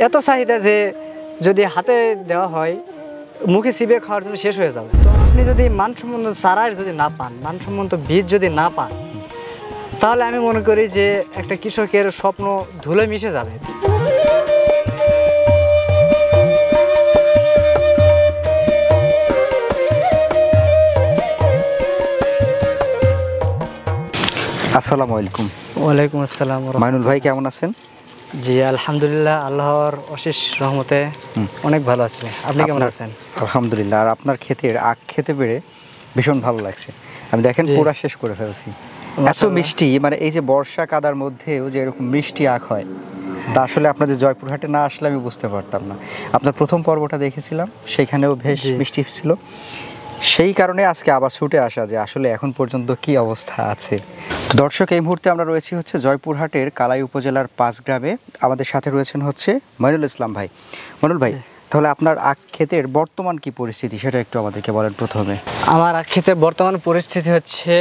এত চাহিদা যে যদি হাতে দেওয়া হয় মুখে চিবে খাওয়ার জন্য শেষ হয়ে যাবে। তো আপনি যদি মানসম্মত চারা যদি না পান, মানসম্মত বীজ যদি না পান, তাহলে আমি মনে করি যে একটা কৃষকের স্বপ্ন ধুলে মিশে যাবে। আসসালামু আলাইকুম। ওয়ালাইকুম আসসালাম। মাইনুল ভাই কেমন আছেন? জি আলহামদুলিল্লাহ, আল্লাহর অশেষ রহমতে অনেক ভালো আছি। আপনি কেমন আছেন? আলহামদুলিল্লাহ। আর আপনার ক্ষেতের আখ খেতে পেরে ভীষণ ভালো লাগছে। আমি দেখেন পুরা শেষ করে ফেলছি। এত মিষ্টি, মানে এই যে বর্ষা কাদার মধ্যেও যে এরকম মিষ্টি আখ হয়, তা আসলে আপনাদের জয়পুরহাটে না আসলে আমি বুঝতে পারতাম না। আপনার প্রথম পর্বটা দেখেছিলাম, সেখানেও বেশ মিষ্টি ছিল। সেই কারণে আজকে আবার ছুটে আসা যে আসলে এখন পর্যন্ত কি অবস্থা আছে। তো দর্শক, এই মুহূর্তে আমরা রয়েছি হচ্ছে জয়পুরহাটের কালাই উপজেলার 5 গ্রামে। আমাদের সাথে রয়েছেন হচ্ছে মাইনুল ইসলাম ভাই। মাইনুল ভাই, তাহলে আপনার আখ ক্ষেতের বর্তমান কি পরিস্থিতি সেটা একটু আমাদেরকে বলেন প্রথমে। আমার আখ ক্ষেতের বর্তমান পরিস্থিতি হচ্ছে,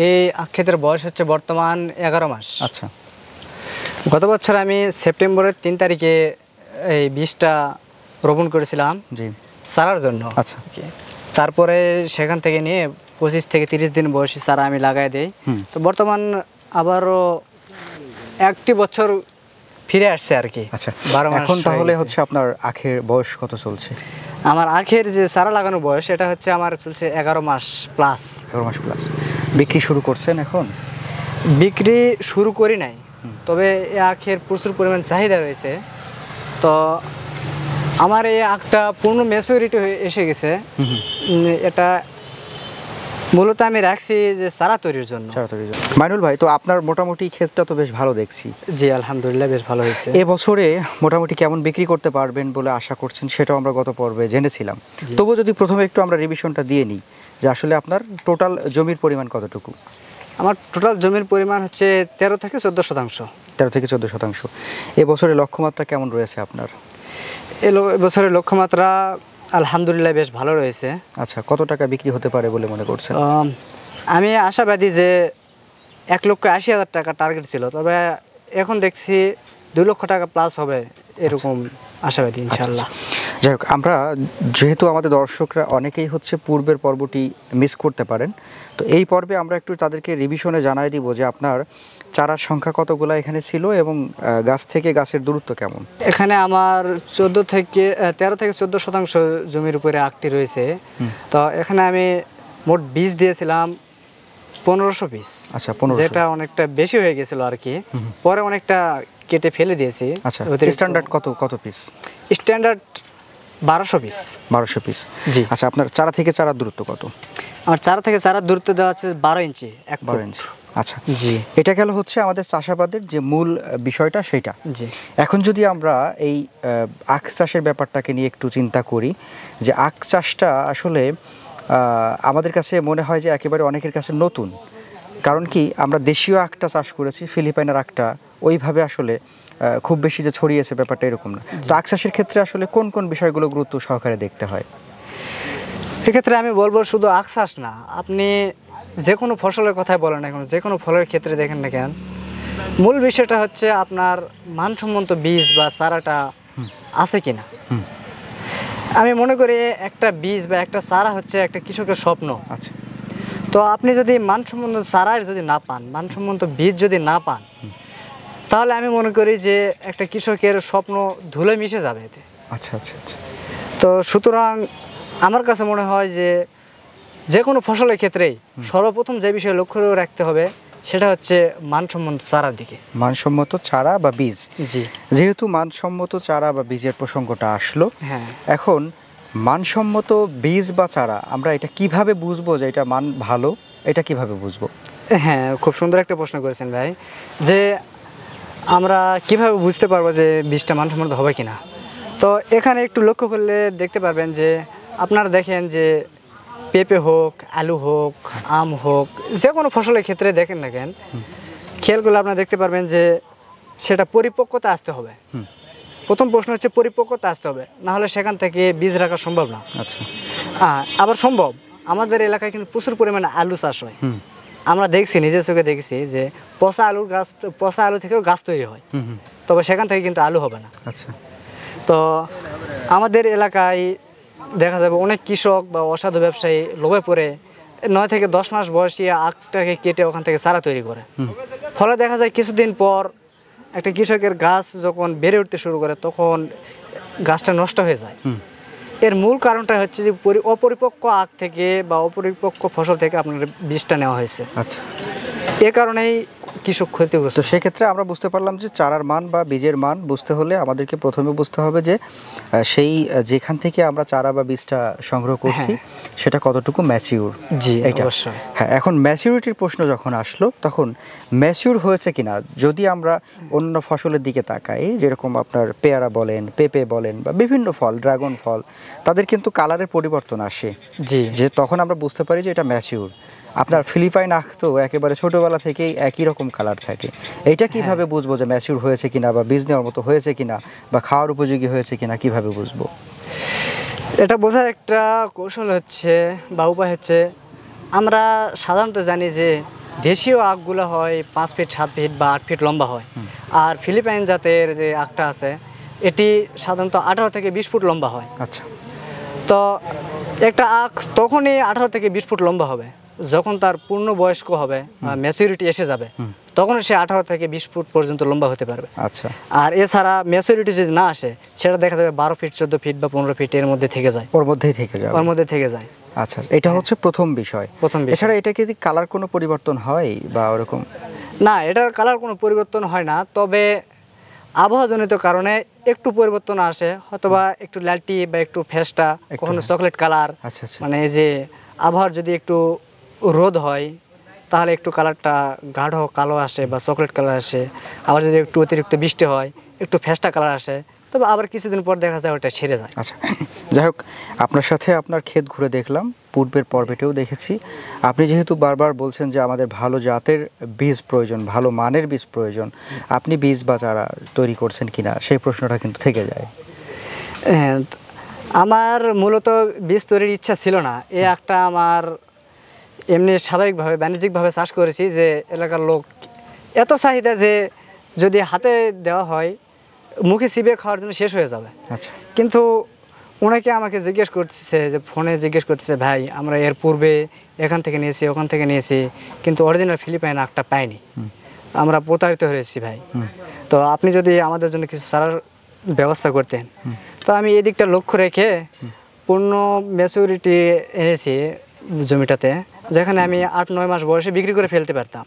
এই আখ ক্ষেতের বয়স হচ্ছে বর্তমান 11 মাস। আচ্ছা। গত বছর আমি সেপ্টেম্বরের 3 তারিখে এই বীজটা রোপণ করেছিলাম জি চারার জন্য। আচ্ছা। তারপরে সেখান থেকে নিয়ে 25 থেকে 30 দিন বয়সী চারা আমি লাগাই দেই। তো বর্তমান আবারও একটি বছর ফিরে আসছে আর কি। আচ্ছা, এখন তাহলে হচ্ছে আপনার আখের বয়স কত চলছে? আমার আখের যে চারা লাগানো বয়স, এটা হচ্ছে আমার চলছে 11 মাস প্লাস। 11 মাস প্লাস। বিক্রি শুরু করছেন এখন? বিক্রি শুরু করি নাই, তবে এই আখের প্রচুর পরিমাণ চাহিদা রয়েছে। তো আমার এই আখটা পূর্ণ ম্যাচুরিটি হয়ে এসে গেছে। এটা মূলত আমি রাখছি যে চারা তৈরির জন্য। মাইনুল ভাই, তো আপনার মোটামুটি ক্ষেতটা তো বেশ ভালো দেখছি। জি আলহামদুলিল্লাহ, বেশ ভালো হয়েছে। এবছরে মোটামুটি কেমন বিক্রি করতে পারবেন বলে আশা করছেন সেটাও আমরা গত পর্বে জেনেছিলাম। তবুও যদি প্রথমে একটু আমরা রিভিশনটা দিয়ে নিই যে আসলে আপনার টোটাল জমির পরিমাণ কতটুকু? আমার টোটাল জমির পরিমাণ হচ্ছে 13 থেকে 14 শতাংশ। 13 থেকে 14 শতাংশ। এবছরে লক্ষ্যমাত্রা কেমন রয়েছে আপনার? এবছরের লক্ষ্যমাত্রা আলহামদুলিল্লাহ বেশ ভালো রয়েছে। আচ্ছা, কত টাকা বিক্রি হতে পারে বলে মনে করছেন? আমি আশাবাদী যে 1,80,000 টাকা টার্গেট ছিল, তবে এখন দেখছি 2 লক্ষ টাকা প্লাস হবে এরকম আশাবাদী ইনশাআল্লাহ। যাই হোক, আমরা যেহেতু আমাদের দর্শকরা অনেকেই হচ্ছে পূর্বের পর্বটি মিস করতে পারেন, তো এই পর্বে আমরা একটু তাদেরকে রিভিশনে জানাই দিব যে আপনার চারার সংখ্যা কতগুলো এখানে ছিল এবং গাছ থেকে গাছের দূরত্ব কেমন। এখানে আমার 13 থেকে 14 শতাংশ জমির উপরে আখটি রয়েছে। তো এখানে আমি মোট বীজ দিয়েছিলাম 1500 পিস। আচ্ছা, 1500, যেটা অনেকটা বেশি হয়ে গেছিল আর কি। পরে অনেকটা কেটে ফেলে দিয়েছি। আচ্ছা, স্ট্যান্ডার্ড কত পিস? Standard 1200 piece. 1200 পিস, জি। আচ্ছা, আপনার চারা থেকে চারার দূরত্ব কত? আমার চারা থেকে চারার দূরত্ব দেওয়া আছে 12 ইঞ্চি। 12 ইঞ্চি। আচ্ছা জি, এটা গেল হচ্ছে আমাদের চাষাবাদের যে মূল বিষয়টা সেটা। জি। এখন যদি আমরা এই আখ চাষের ব্যাপারটাকে নিয়ে একটু চিন্তা করি, যে আখ চাষটা আসলে আমাদের কাছে মনে হয় যে একেবারে অনেকের কাছে নতুন। কারণ কি, আমরা দেশীয় আখটা চাষ করেছি, ফিলিপাইনের আখটা ওইভাবে আসলে খুব বেশি যে ছড়িয়েছে ব্যাপারটা এরকম না। তো আখ চাষের ক্ষেত্রে আসলে কোন কোন বিষয়গুলো গুরুত্ব সহকারে দেখতে হয়? এক্ষেত্রে আমি বলবো শুধু আখ চাষ না, আপনি যে কোনো ফসলের কথাই বলেন না কেন, যে কোনো ফলের ক্ষেত্রে দেখেন না কেন, মূল বিষয়টা হচ্ছে আপনার মানসম্মত বীজ বা চারাটা আছে কিনা। আমি মনে করি একটা বীজ বা একটা চারা হচ্ছে একটা কৃষকের স্বপ্ন। আচ্ছা, তো আপনি যদি মানসম্মত চারার যদি না পান, মানসম্মত বীজ যদি না পান, তাহলে আমি মনে করি যে একটা কৃষকের স্বপ্ন ধুলে মিশে যাবে এতে। আচ্ছা আচ্ছা আচ্ছা। তো সুতরাং আমার কাছে মনে হয় যে কোনো ফসলের ক্ষেত্রেই সর্বপ্রথম যে বিষয়ে লক্ষ্য রাখতে হবে সেটা হচ্ছে মানসম্মত চারার দিকে। মানসম্মত চারা বা বীজ। জি। যেহেতু মানসম্মত চারা বা বীজের প্রসঙ্গটা আসলো, হ্যাঁ, এখন মানসম্মত বীজ বা চারা আমরা এটা কিভাবে বুঝবো যে এটা মান ভালো, এটা কিভাবে বুঝবো? হ্যাঁ, খুব সুন্দর একটা প্রশ্ন করেছেন ভাই, যে আমরা কিভাবে বুঝতে পারবো যে বীজটা মানসম্মত হবে কিনা। তো এখানে একটু লক্ষ্য করলে দেখতে পারবেন যে আপনারা দেখেন যে পেঁপে হোক, আলু হোক, আম হোক, যে কোনো ফসলের ক্ষেত্রে দেখেন না কেন, খেয়াল করলে আপনারা দেখতে পারবেন যে সেটা পরিপক্কতা আসতে হবে। প্রথম প্রশ্ন হচ্ছে পরিপক্কতা আসতে হবে, না হলে সেখান থেকে বীজ রাখা সম্ভব না। আচ্ছা, আবার সম্ভব, আমাদের এলাকায় কিন্তু প্রচুর পরিমাণে আলু চাষ হয়। আমরা দেখছি, নিজের চোখে দেখছি যে পচা আলু থেকেও গাছ তৈরি হয়। তবে সেখান থেকে কিন্তু আলু হবে না। আচ্ছা। তো আমাদের এলাকায় দেখা যাবে অনেক কৃষক বা অসাধু ব্যবসায়ী লোভে পড়ে 9 থেকে 10 মাস বয়সী আখটাকে কেটে ওখান থেকে চারা তৈরি করে। ফলে দেখা যায় কিছুদিন পর একটা কৃষকের গাছ যখন বেড়ে উঠতে শুরু করে তখন গাছটা নষ্ট হয়ে যায়। এর মূল কারণটা হচ্ছে যে অপরিপক্ক আখ থেকে বা অপরিপক্ক ফসল থেকে আপনার বীজটা নেওয়া হয়েছে। আচ্ছা। এ কারণেই কৃষক ক্ষতিগ্রস্ত। তো সেক্ষেত্রে আমরা বুঝতে পারলাম যে চারার মান বা বীজের মান বুঝতে হলে আমাদেরকে প্রথমে বুঝতে হবে যে সেই যেখান থেকে আমরা চারা বা বীজটা সংগ্রহ করছি সেটা কতটুকু ম্যাচিউর। জি, এটা অবশ্যই। হ্যাঁ, এখন ম্যাচিউরিটির প্রশ্ন যখন আসলো তখন ম্যাচিউর হয়েছে কিনা যদি আমরা অন্য ফসলের দিকে তাকাই, যেরকম আপনার পেয়ারা বলেন, পেঁপে বলেন বা বিভিন্ন ফল, ড্রাগন ফল, তাদের কিন্তু কালারের পরিবর্তন আসে। জি, যে তখন আমরা বুঝতে পারি যে এটা ম্যাচিউর। আপনার ফিলিপাইন আখ তো একেবারে ছোটোবেলা থেকেই একই রকম কালার থাকে। এইটা কিভাবে বুঝবো যে ম্যাচিউর হয়েছে কিনা বা বীজ নেওয়ার মতো হয়েছে কিনা বা খাওয়ার উপযোগী হয়েছে কিনা, কিভাবে বুঝবো? এটা বোঝার একটা কৌশল হচ্ছে বা উপায় হচ্ছে, আমরা সাধারণত জানি যে দেশীয় আখগুলো হয় 5 ফিট 7 ফিট বা 8 ফিট লম্বা হয়। আর ফিলিপাইন জাতের যে আখটা আছে এটি সাধারণত 18 থেকে 20 ফুট লম্বা হয়। আচ্ছা। তো একটা আখ তখনই 18 থেকে 20 ফুট লম্বা হবে যখন তার পূর্ণ বয়স্ক হবে, ম্যাচুরিটি এসে যাবে, তখন সে 18 থেকে 20 ফুট পর্যন্ত লম্বা হতে পারবে। আচ্ছা। আর এছাড়া ম্যাচুরিটি যদি না আসে সেটা দেখা যাবে 12 ফিট 14 ফিট বা 15 ফিট এর মধ্যে থেকে যায়, ওর মধ্যেই থেকে যাবে, ওর মধ্যে থেকে যায়। আচ্ছা, এটা হচ্ছে প্রথম বিষয়। এছাড়া এটা কি কালার কোনো পরিবর্তন হয় বা ওরকম? না, এটার কালার কোনো পরিবর্তন হয় না, তবে আবহাওয়াজনিত কারণে একটু পরিবর্তন আসে, হয়তোবা একটু লালটি বা একটু ফেস্টা, কখনো চকলেট কালার। আচ্ছা। মানে এই যে আবহাওয়ার যদি একটু রোদ হয় তাহলে একটু কালারটা গাঢ় কালো আসে বা চকলেট কালার আসে, আবার যদি একটু অতিরিক্ত বৃষ্টি হয় একটু ফেস্টা কালার আসে, তবে আবার কিছুদিন পর দেখা যায় ওটা ছেড়ে যায়। আচ্ছা, যাই হোক, আপনার সাথে আপনার ক্ষেত ঘুরে দেখলাম, পূর্বের পর্বেতেও দেখেছি। আপনি যেহেতু বারবার বলছেন যে আমাদের ভালো জাতের বীজ প্রয়োজন, ভালো মানের বীজ প্রয়োজন, আপনি বীজ বা চারা তৈরি করছেন কিনা সেই প্রশ্নটা কিন্তু থেকে যায়। হ্যাঁ, আমার মূলত বীজ তৈরির ইচ্ছা ছিল না। একটা আমার এমনি স্বাভাবিকভাবে বাণিজ্যিকভাবে চাষ করেছি, যে এলাকার লোক এত চাহিদা যে যদি হাতে দেওয়া হয় মুখে চিবে খাওয়ার জন্য শেষ হয়ে যাবে। আচ্ছা। কিন্তু ওনাকে আমাকে জিজ্ঞেস করতেছে, যে ফোনে জিজ্ঞেস করতেছে, ভাই আমরা এর পূর্বে এখান থেকে নিয়েছি ওখান থেকে নিয়েছি কিন্তু অরিজিনাল ফিলিপাইন আখটা পাইনি, আমরা প্রতারিত হয়েছি ভাই, তো আপনি যদি আমাদের জন্য কিছু চারার ব্যবস্থা করতেন। তো আমি এই দিকটা লক্ষ্য রেখে পূর্ণ ম্যাচুরিটি এনেছি জমিটাতে, যেখানে আমি 8-9 মাস বয়সে বিক্রি করে ফেলতে পারতাম,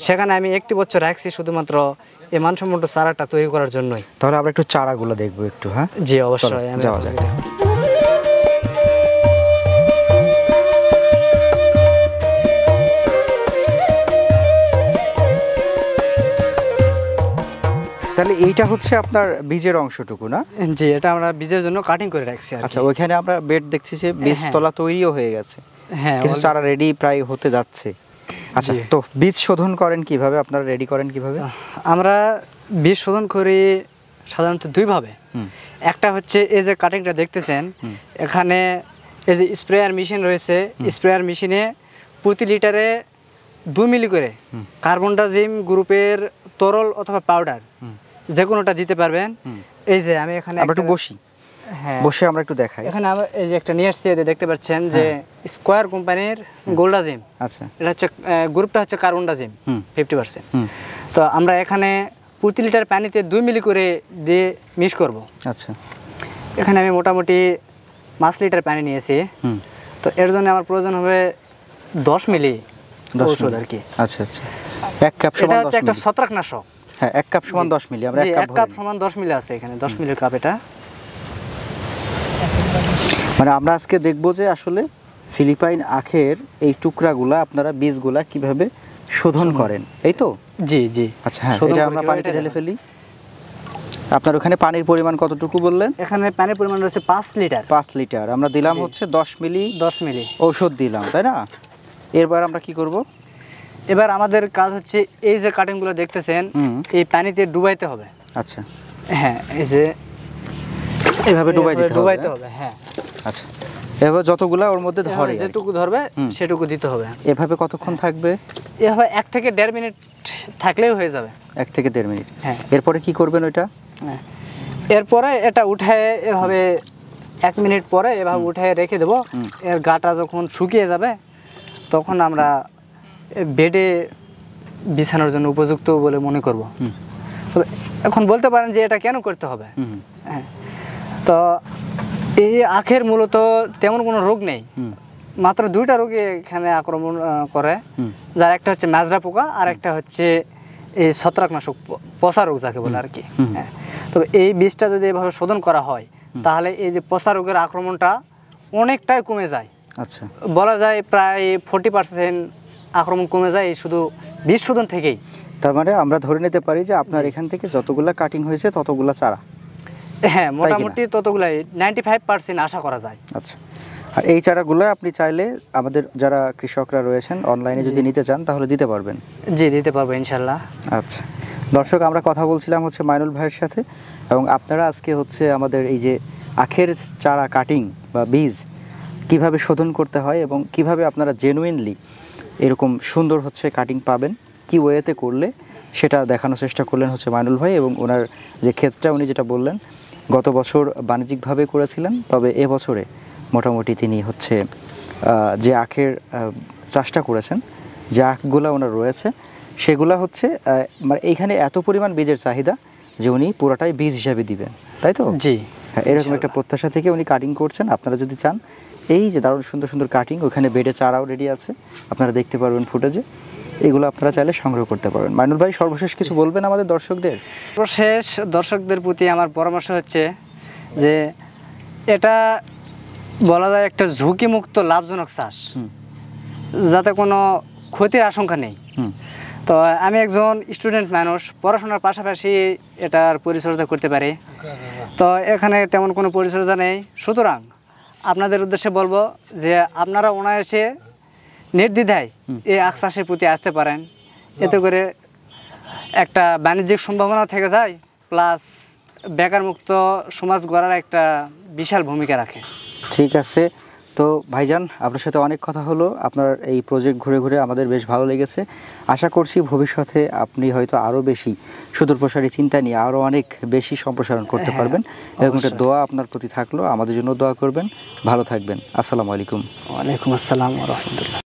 সেখানে আমি 1 বছর রাখছি শুধুমাত্র এই মানসম্মত চারাটা তৈরি করার জন্যই। তাহলে আমরা একটু চারাগুলো দেখবো একটু। হ্যাঁ, জি অবশ্যই, যাওয়া যাক। তাহলে এইটা হচ্ছে আপনার বীজের অংশটুকু না? জি, এটা আমরা বীজের জন্য কাটিং করে রাখছি। আচ্ছা, ওইখানে আমরা বেড দেখছি যে বীজতলা তৈরিও হয়ে গেছে, হ্যাঁ, কিছু চারা রেডি প্রায় হতে যাচ্ছে। আচ্ছা, তো বীজ শোধন করেন কিভাবে, আপনারা রেডি করেন কিভাবে? আমরা বীজ শোধন করি সাধারণত 2 ভাবে। একটা হচ্ছে এই যে কাটিংটা দেখতেছেন, এখানে এই যে স্প্রেয়ার মেশিন রয়েছে, স্প্রেয়ার মেশিনে প্রতি লিটারে 2 মিলি করে কার্বনডাজিম গ্রুপের তরল অথবা পাউডার যে কোনোটা দিতে পারবেন। এই যে আমি এখানে আমরা একটু বসি, হ্যাঁ বসে আমরা একটু দেখাই। এখানে আমরা এই যে একটা নিয়ে আসছি, দেখতে পাচ্ছেন যে স্কয়ার কোম্পানির গোল্ডাজিম। আচ্ছা, এটা হচ্ছে গ্রুপটা হচ্ছে কার্বনডাজিম 50%। তো আমরা এখানে প্রতি লিটার পানিতে 2 মিলি করে দিয়ে মিক্স করব। আচ্ছা, এখানে আমি মোটামুটি 5 লিটার পানি নিয়েছি, তো এর জন্য আমার প্রয়োজন হবে 10 মিলি ওষুধ আর কি। আচ্ছা আচ্ছা, 1 কাপ সমান 10 মিলি। এটা হচ্ছে একটা ছত্রাকনাশক। হ্যাঁ, 1 কাপ সমান 10 মিলি। আমরা 1 কাপ সমান 10 মিলি আছে এখানে, 10 মিলির কাপ এটা। মানে আমরা আজকে দেখব যে আসলে ফিলিপাইন আখের এই টুকরাগুলা আপনারা বীজগুলা কিভাবে শোধন করেন, এই তো? জি জি। আচ্ছা, হ্যাঁ, এটা আমরা পানিতে ঢেলে ফেলি। আপনার ওখানে পানির পরিমাণ কতটুকু বললেন? এখানে পানির পরিমাণ রয়েছে 5 লিটার। 5 লিটার আমরা দিলাম হচ্ছে 10 মিলি ঔষধ দিলাম, তাই না? এরপর আমরা কি করব? এবার আমাদের কাজ হচ্ছে এই যে কাটিংগুলো দেখতেছেন এই পানিতে ডুবাইতে হবে। আচ্ছা, হ্যাঁ, এই যে এভাবে ডুবাইতে হবে। হ্যাঁ, আচ্ছা, এবার যতগুলা ওর মধ্যে ধরে, যেটুকু ধরবে সেটুকু দিতে হবে। এভাবে কতক্ষণ থাকবে? এভাবে 1 থেকে 1.5 মিনিট থাকলেও হয়ে যাবে। 1 থেকে 1.5 মিনিট। হ্যাঁ। এরপরে কি করবেন ওইটা? হ্যাঁ, এরপরে এটা উঠে এভাবে 1 মিনিট পরে এভাবে উঠে রেখে দেবো। এর গাটা যখন শুকিয়ে যাবে তখন আমরা বেডে বিছানোর জন্য উপযুক্ত বলে মনে করব। তবে এখন বলতে পারেন যে এটা কেন করতে হবে। হ্যাঁ, তো এই আখের মূলত তেমন কোনো রোগ নেই, মাত্র 2টা রোগে এখানে আক্রমণ করে, যার একটা হচ্ছে মাজরা পোকা আর একটা হচ্ছে এই ছত্রাকনাশক পচা রোগ যাকে বলে আর কি। হ্যাঁ, তবে এই বীজটা যদি এভাবে শোধন করা হয় তাহলে এই যে পচা রোগের আক্রমণটা অনেকটাই কমে যায়। আচ্ছা, বলা যায় প্রায় 40% আক্রমণ কমে যায় এই শুধু বীজ শোধন থেকেই। তার মানে আমরা ধরে নিতে পারি যে আপনার এখান থেকে যতগুলা কাটিং হয়েছে ততগুলা চারা। হ্যাঁ, মোটামুটি ততগুলাই 95% আশা করা যায়। আচ্ছা, আর এই চারাগুলো আপনি চাইলে আমাদের যারা কৃষকরা রয়েছেন অনলাইনে যদি নিতে চান তাহলে দিতে পারবেন? জি, দিতে পারবো ইনশাল্লাহ। আচ্ছা দর্শক, আমরা কথা বলছিলাম হচ্ছে মাইনুল ভাইয়ের সাথে, এবং আপনারা আজকে হচ্ছে আমাদের এই যে আখের চারা কাটিং বা বীজ কিভাবে শোধন করতে হয় এবং কিভাবে আপনারা জেনুইনলি এরকম সুন্দর হচ্ছে কাটিং পাবেন, কি ওয়েতে করলে সেটা দেখানোর চেষ্টা করলেন হচ্ছে মাইনুল ভাই। এবং ওনার যে ক্ষেতটা উনি যেটা বললেন গত বছর বাণিজ্যিকভাবে করেছিলেন, তবে এবছরে মোটামুটি তিনি হচ্ছে যে আখের চাষটা করেছেন, যে আখগুলা ওনার রয়েছে সেগুলা হচ্ছে মানে এইখানে এত পরিমাণ বীজের চাহিদা যে উনি পুরোটাই বীজ হিসাবে দিবেন, তাই তো? জি, হ্যাঁ, এরকম একটা প্রত্যাশা থেকে উনি কাটিং করছেন। আপনারা যদি চান এই যে দারুণ সুন্দর সুন্দর কাটিং, ওখানে বেডে চারাও রেডি আছে, আপনারা দেখতে পারবেন ফুটেজে, এগুলো আপনারা চাইলে সংগ্রহ করতে পারবেন। মাইনুল ভাই, সর্বশেষ কিছু বলবেন আমাদের দর্শকদের? সর্বশেষ দর্শকদের প্রতি আমার পরামর্শ হচ্ছে যে এটা বলা যায় একটা ঝুঁকিমুক্ত লাভজনক চাষ, যাতে কোনো ক্ষতির আশঙ্কা নেই। তো আমি একজন স্টুডেন্ট মানুষ, পড়াশোনার পাশাপাশি এটার পরিচর্যা করতে পারি, তো এখানে তেমন কোনো পরিচর্যা নেই। সুতরাং আপনাদের উদ্দেশ্যে বলবো যে আপনারা অনায়াসে নির্দ্বিধায় এই আখ চাষের প্রতি আসতে পারেন। এতে করে একটা বাণিজ্যিক সম্ভাবনা থেকে যায়, প্লাস বেকারমুক্ত সমাজ গড়ার একটা বিশাল ভূমিকা রাখে। ঠিক আছে, তো ভাইজান আপনার সাথে অনেক কথা হলো, আপনার এই প্রজেক্ট ঘুরে ঘুরে আমাদের বেশ ভালো লেগেছে। আশা করছি ভবিষ্যতে আপনি হয়তো আরও বেশি সুদূরপ্রসারী চিন্তা নিয়ে আরও অনেক বেশি সম্প্রসারণ করতে পারবেন। এবং একটা দোয়া আপনার প্রতি থাকলো, আমাদের জন্য দোয়া করবেন। ভালো থাকবেন। আসসালামু আলাইকুম। ওয়ালাইকুম আসসালাম ওয়া রাহমাতুল্লাহ।